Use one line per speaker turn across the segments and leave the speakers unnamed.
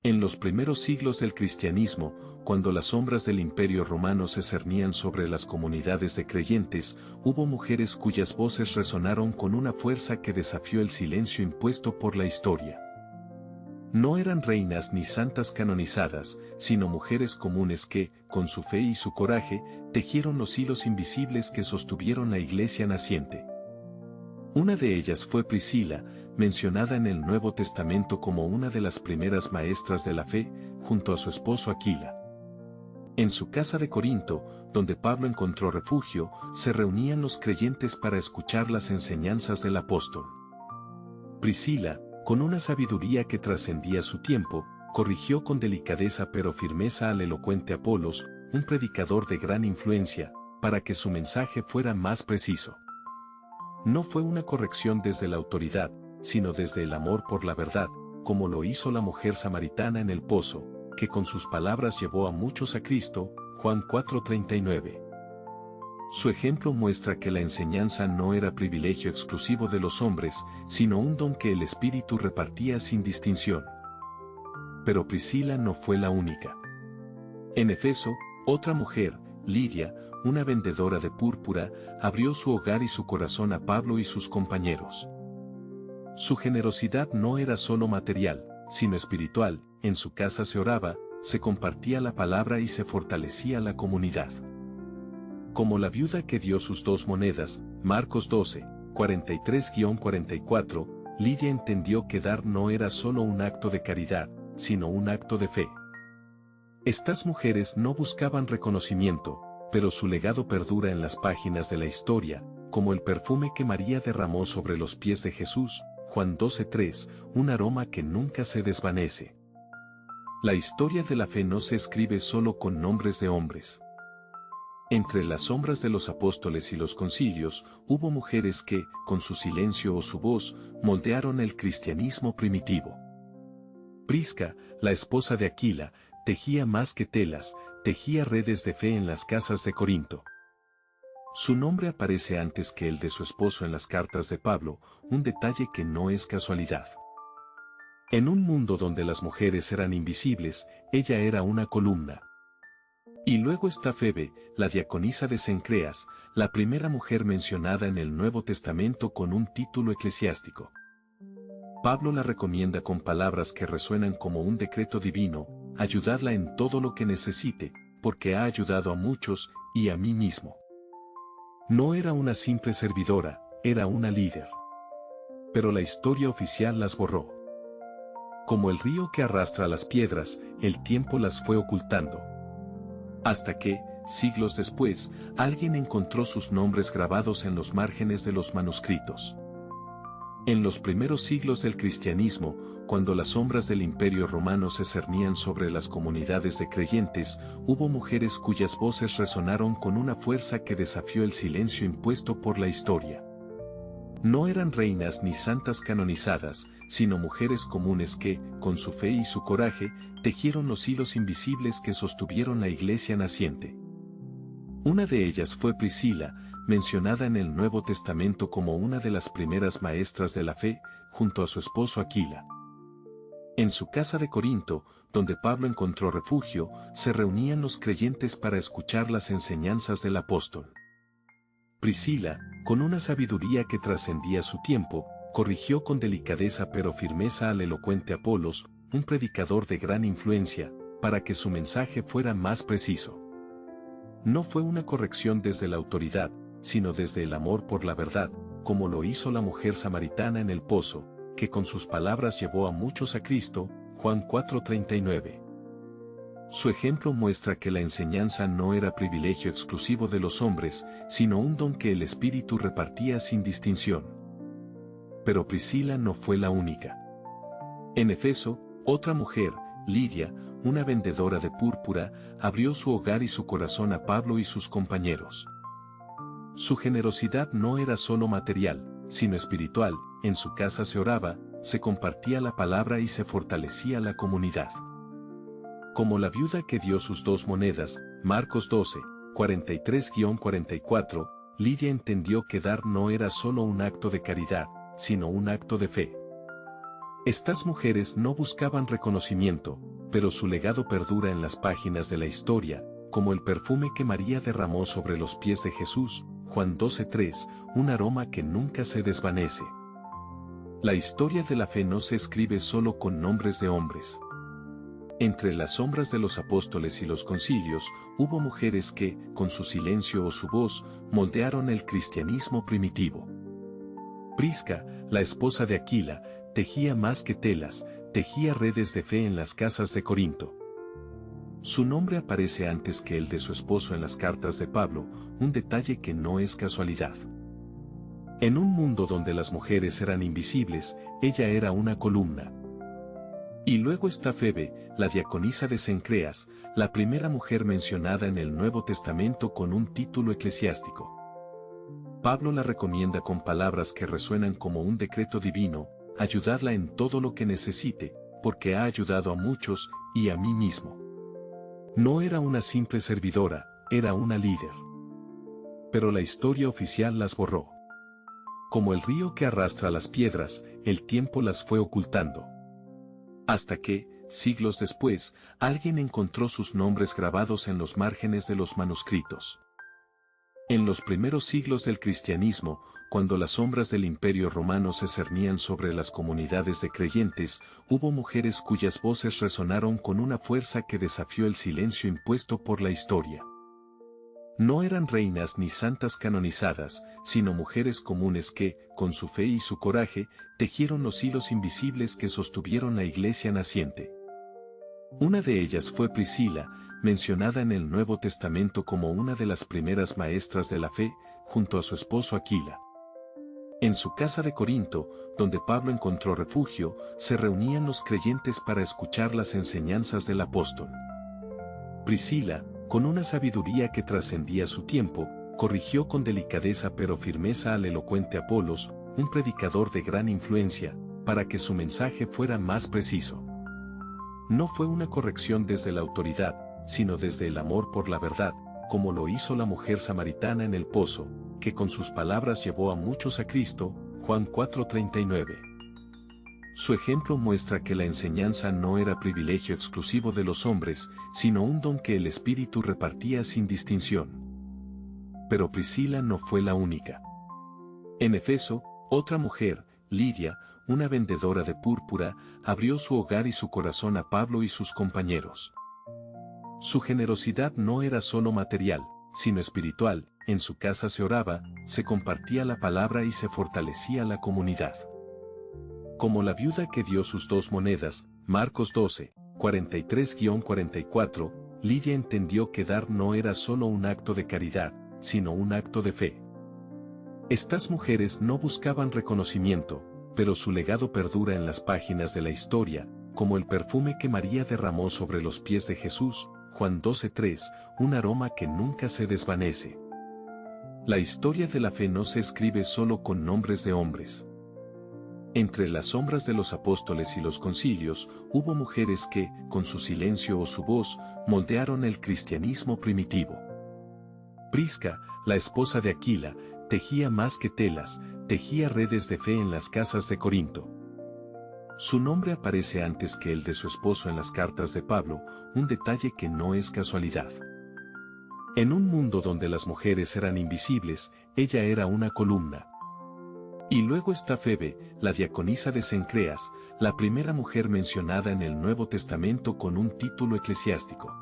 En los primeros siglos del cristianismo, cuando las sombras del Imperio Romano se cernían sobre las comunidades de creyentes, hubo mujeres cuyas voces resonaron con una fuerza que desafió el silencio impuesto por la historia. No eran reinas ni santas canonizadas, sino mujeres comunes que, con su fe y su coraje, tejieron los hilos invisibles que sostuvieron la iglesia naciente. Una de ellas fue Priscila, mencionada en el Nuevo Testamento como una de las primeras maestras de la fe, junto a su esposo Aquila. En su casa de Corinto, donde Pablo encontró refugio, se reunían los creyentes para escuchar las enseñanzas del apóstol. Priscila, con una sabiduría que trascendía su tiempo, corrigió con delicadeza pero firmeza al elocuente Apolos, un predicador de gran influencia, para que su mensaje fuera más preciso. No fue una corrección desde la autoridad, sino desde el amor por la verdad, como lo hizo la mujer samaritana en el pozo, que con sus palabras llevó a muchos a Cristo, Juan 4:39. Su ejemplo muestra que la enseñanza no era privilegio exclusivo de los hombres, sino un don que el Espíritu repartía sin distinción. Pero Priscila no fue la única. En Efeso, otra mujer, Lidia, una vendedora de púrpura, abrió su hogar y su corazón a Pablo y sus compañeros. Su generosidad no era solo material, sino espiritual. En su casa se oraba, se compartía la palabra y se fortalecía la comunidad. Como la viuda que dio sus 2 monedas, Marcos 12, 43-44, Lidia entendió que dar no era solo un acto de caridad, sino un acto de fe. Estas mujeres no buscaban reconocimiento, pero su legado perdura en las páginas de la historia, como el perfume que María derramó sobre los pies de Jesús, Juan 12:3, un aroma que nunca se desvanece. La historia de la fe no se escribe solo con nombres de hombres. Entre las sombras de los apóstoles y los concilios, hubo mujeres que, con su silencio o su voz, moldearon el cristianismo primitivo. Prisca, la esposa de Aquila, tejía más que telas, tejía redes de fe en las casas de Corinto. Su nombre aparece antes que el de su esposo en las cartas de Pablo, un detalle que no es casualidad. En un mundo donde las mujeres eran invisibles, ella era una columna. Y luego está Febe, la diaconisa de Cencreas, la primera mujer mencionada en el Nuevo Testamento con un título eclesiástico. Pablo la recomienda con palabras que resuenan como un decreto divino: ayudarla en todo lo que necesite, porque ha ayudado a muchos, y a mí mismo. No era una simple servidora, era una líder. Pero la historia oficial las borró. Como el río que arrastra las piedras, el tiempo las fue ocultando. Hasta que, siglos después, alguien encontró sus nombres grabados en los márgenes de los manuscritos. En los primeros siglos del cristianismo, cuando las sombras del Imperio Romano se cernían sobre las comunidades de creyentes, hubo mujeres cuyas voces resonaron con una fuerza que desafió el silencio impuesto por la historia. No eran reinas ni santas canonizadas, sino mujeres comunes que, con su fe y su coraje, tejieron los hilos invisibles que sostuvieron la iglesia naciente. Una de ellas fue Priscila, mencionada en el Nuevo Testamento como una de las primeras maestras de la fe, junto a su esposo Aquila. En su casa de Corinto, donde Pablo encontró refugio, se reunían los creyentes para escuchar las enseñanzas del apóstol. Priscila, con una sabiduría que trascendía su tiempo, corrigió con delicadeza pero firmeza al elocuente Apolos, un predicador de gran influencia, para que su mensaje fuera más preciso. No fue una corrección desde la autoridad, sino desde el amor por la verdad, como lo hizo la mujer samaritana en el pozo, que con sus palabras llevó a muchos a Cristo, Juan 4:39. Su ejemplo muestra que la enseñanza no era privilegio exclusivo de los hombres, sino un don que el Espíritu repartía sin distinción. Pero Priscila no fue la única. En Efeso, otra mujer, Lidia, una vendedora de púrpura, abrió su hogar y su corazón a Pablo y sus compañeros. Su generosidad no era solo material, sino espiritual. En su casa se oraba, se compartía la palabra y se fortalecía la comunidad. Como la viuda que dio sus 2 monedas, Marcos 12, 43-44, Lidia entendió que dar no era solo un acto de caridad, sino un acto de fe. Estas mujeres no buscaban reconocimiento, pero su legado perdura en las páginas de la historia, como el perfume que María derramó sobre los pies de Jesús, Juan 12:3, un aroma que nunca se desvanece. La historia de la fe no se escribe solo con nombres de hombres. Entre las sombras de los apóstoles y los concilios, hubo mujeres que, con su silencio o su voz, moldearon el cristianismo primitivo. Prisca, la esposa de Aquila, tejía más que telas, tejía redes de fe en las casas de Corinto. Su nombre aparece antes que el de su esposo en las cartas de Pablo, un detalle que no es casualidad. En un mundo donde las mujeres eran invisibles, ella era una columna. Y luego está Febe, la diaconisa de Cencreas, la primera mujer mencionada en el Nuevo Testamento con un título eclesiástico. Pablo la recomienda con palabras que resuenan como un decreto divino, ayudarla en todo lo que necesite, porque ha ayudado a muchos, y a mí mismo. No era una simple servidora, era una líder. Pero la historia oficial las borró. Como el río que arrastra las piedras, el tiempo las fue ocultando. Hasta que, siglos después, alguien encontró sus nombres grabados en los márgenes de los manuscritos. En los primeros siglos del cristianismo, cuando las sombras del Imperio Romano se cernían sobre las comunidades de creyentes, hubo mujeres cuyas voces resonaron con una fuerza que desafió el silencio impuesto por la historia. No eran reinas ni santas canonizadas, sino mujeres comunes que, con su fe y su coraje, tejieron los hilos invisibles que sostuvieron la iglesia naciente. Una de ellas fue Priscila, mencionada en el Nuevo Testamento como una de las primeras maestras de la fe, junto a su esposo Aquila. En su casa de Corinto, donde Pablo encontró refugio, se reunían los creyentes para escuchar las enseñanzas del apóstol. Priscila, con una sabiduría que trascendía su tiempo, corrigió con delicadeza pero firmeza al elocuente Apolos, un predicador de gran influencia, para que su mensaje fuera más preciso. No fue una corrección desde la autoridad, sino desde el amor por la verdad, como lo hizo la mujer samaritana en el pozo, que con sus palabras llevó a muchos a Cristo, Juan 4:39. Su ejemplo muestra que la enseñanza no era privilegio exclusivo de los hombres, sino un don que el Espíritu repartía sin distinción. Pero Priscila no fue la única. En Efeso, otra mujer, Lidia, una vendedora de púrpura, abrió su hogar y su corazón a Pablo y sus compañeros. Su generosidad no era solo material, sino espiritual, en su casa se oraba, se compartía la palabra y se fortalecía la comunidad. Como la viuda que dio sus 2 monedas, Marcos 12, 43-44, Lidia entendió que dar no era solo un acto de caridad, sino un acto de fe. Estas mujeres no buscaban reconocimiento, pero su legado perdura en las páginas de la historia, como el perfume que María derramó sobre los pies de Jesús, Juan 12:3, un aroma que nunca se desvanece. La historia de la fe no se escribe solo con nombres de hombres. Entre las sombras de los apóstoles y los concilios, hubo mujeres que, con su silencio o su voz, moldearon el cristianismo primitivo. Prisca, la esposa de Aquila, tejía más que telas, tejía redes de fe en las casas de Corinto. Su nombre aparece antes que el de su esposo en las cartas de Pablo, un detalle que no es casualidad. En un mundo donde las mujeres eran invisibles, ella era una columna. Y luego está Febe, la diaconisa de Cencreas, la primera mujer mencionada en el Nuevo Testamento con un título eclesiástico.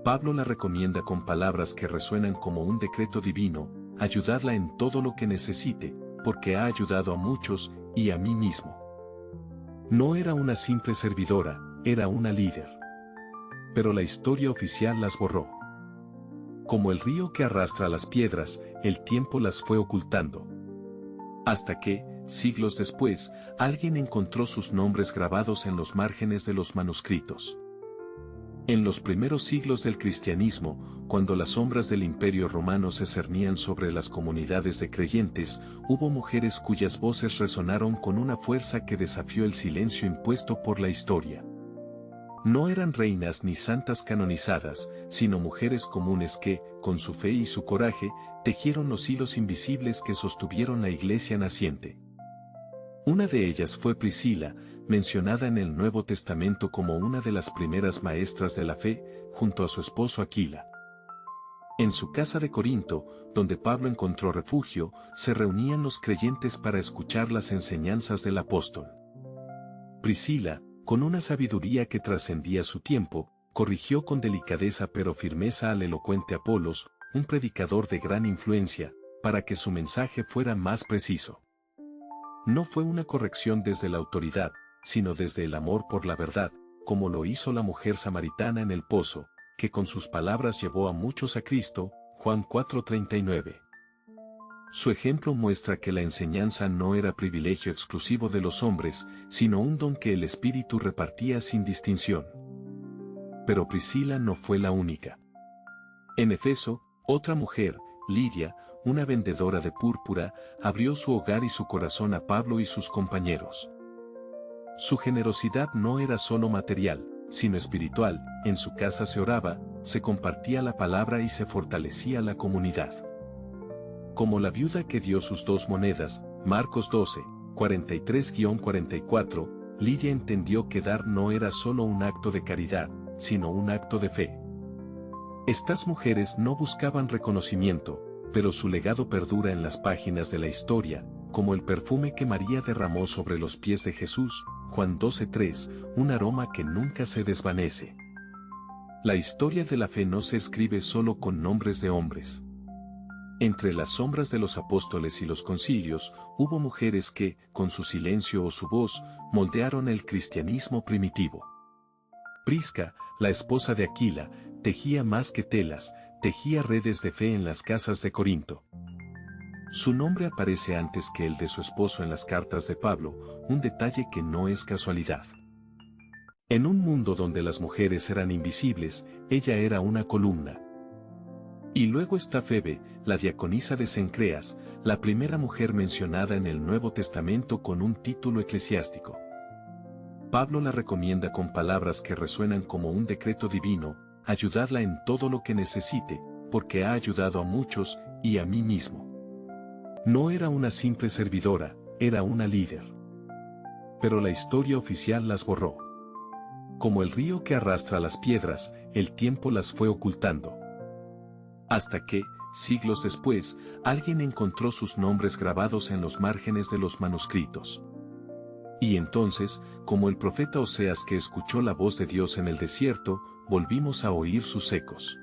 Pablo la recomienda con palabras que resuenan como un decreto divino, ayudarla en todo lo que necesite, porque ha ayudado a muchos, y a mí mismo. No era una simple servidora, era una líder. Pero la historia oficial las borró. Como el río que arrastra las piedras, el tiempo las fue ocultando. Hasta que, siglos después, alguien encontró sus nombres grabados en los márgenes de los manuscritos. En los primeros siglos del cristianismo, cuando las sombras del Imperio Romano se cernían sobre las comunidades de creyentes, hubo mujeres cuyas voces resonaron con una fuerza que desafió el silencio impuesto por la historia. No eran reinas ni santas canonizadas, sino mujeres comunes que, con su fe y su coraje, tejieron los hilos invisibles que sostuvieron la iglesia naciente. Una de ellas fue Priscila, mencionada en el Nuevo Testamento como una de las primeras maestras de la fe, junto a su esposo Aquila. En su casa de Corinto, donde Pablo encontró refugio, se reunían los creyentes para escuchar las enseñanzas del apóstol. Priscila, con una sabiduría que trascendía su tiempo, corrigió con delicadeza pero firmeza al elocuente Apolos, un predicador de gran influencia, para que su mensaje fuera más preciso. No fue una corrección desde la autoridad, sino desde el amor por la verdad, como lo hizo la mujer samaritana en el pozo, que con sus palabras llevó a muchos a Cristo, Juan 4:39. Su ejemplo muestra que la enseñanza no era privilegio exclusivo de los hombres, sino un don que el Espíritu repartía sin distinción. Pero Priscila no fue la única. En Efeso, otra mujer, Lidia, una vendedora de púrpura, abrió su hogar y su corazón a Pablo y sus compañeros. Su generosidad no era solo material, sino espiritual. En su casa se oraba, se compartía la palabra y se fortalecía la comunidad. Como la viuda que dio sus 2 monedas, Marcos 12, 43-44, Lidia entendió que dar no era solo un acto de caridad, sino un acto de fe. Estas mujeres no buscaban reconocimiento, pero su legado perdura en las páginas de la historia, como el perfume que María derramó sobre los pies de Jesús, Juan 12:3, un aroma que nunca se desvanece. La historia de la fe no se escribe solo con nombres de hombres. Entre las sombras de los apóstoles y los concilios, hubo mujeres que, con su silencio o su voz, moldearon el cristianismo primitivo. Prisca, la esposa de Aquila, tejía más que telas, tejía redes de fe en las casas de Corinto. Su nombre aparece antes que el de su esposo en las cartas de Pablo, un detalle que no es casualidad. En un mundo donde las mujeres eran invisibles, ella era una columna. Y luego está Febe, la diaconisa de Cencreas, la primera mujer mencionada en el Nuevo Testamento con un título eclesiástico. Pablo la recomienda con palabras que resuenan como un decreto divino: ayudadla en todo lo que necesite, porque ha ayudado a muchos, y a mí mismo. No era una simple servidora, era una líder. Pero la historia oficial las borró. Como el río que arrastra las piedras, el tiempo las fue ocultando. Hasta que, siglos después, alguien encontró sus nombres grabados en los márgenes de los manuscritos. Y entonces, como el profeta Oseas que escuchó la voz de Dios en el desierto, volvimos a oír sus ecos.